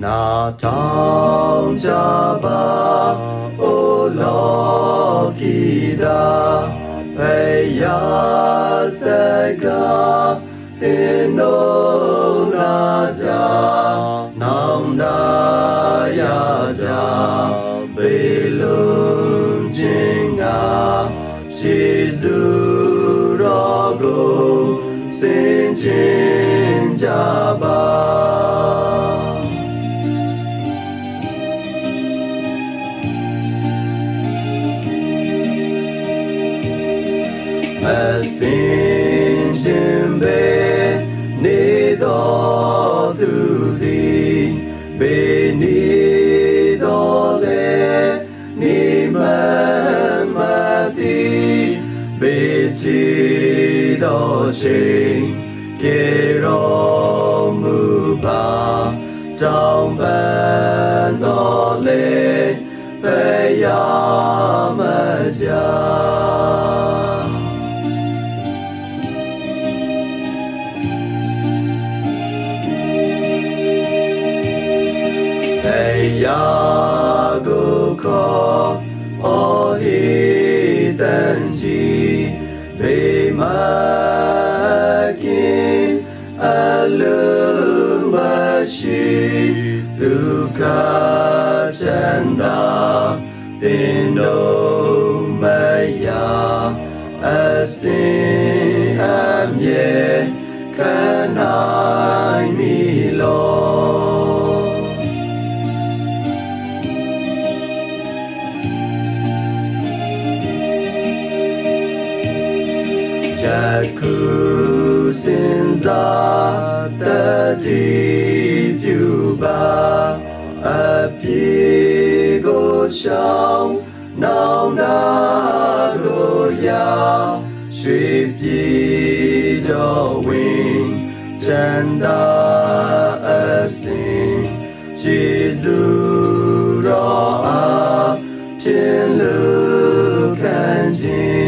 နာထောင်ကြပါအိုလောကီတာဖေယာစကားတင်တော်နာကြနောင်တရကြပေလုံးခြင်းကယေရှုတော်ကိုစင်ကြင်ကြပါအစင်ခြင်းပဲနေတော်သူသည်ဘေနေတော်လေနေမမသည်ဘေတီတော်ချိန်ကေတော်မူပါတောင်းပန်တော်လေဖယားမကြယာကိုခေါ်အော်ဟီတန်ကြီးဘေမကင်အလုံးမရှိဒုက္ခချမ်းသာတင်တော်မယာအစင်အမြဲခံနိုင်မီလောယခုစဉ်းစားတတိပြုပါအပြေကိုရှောင်းနောင်နာကိုရာရွှေပြေတော်ဝင်ချမ်းသာအစဉ်ယေရှုတော်အားဖြင့်လူခံခြင်း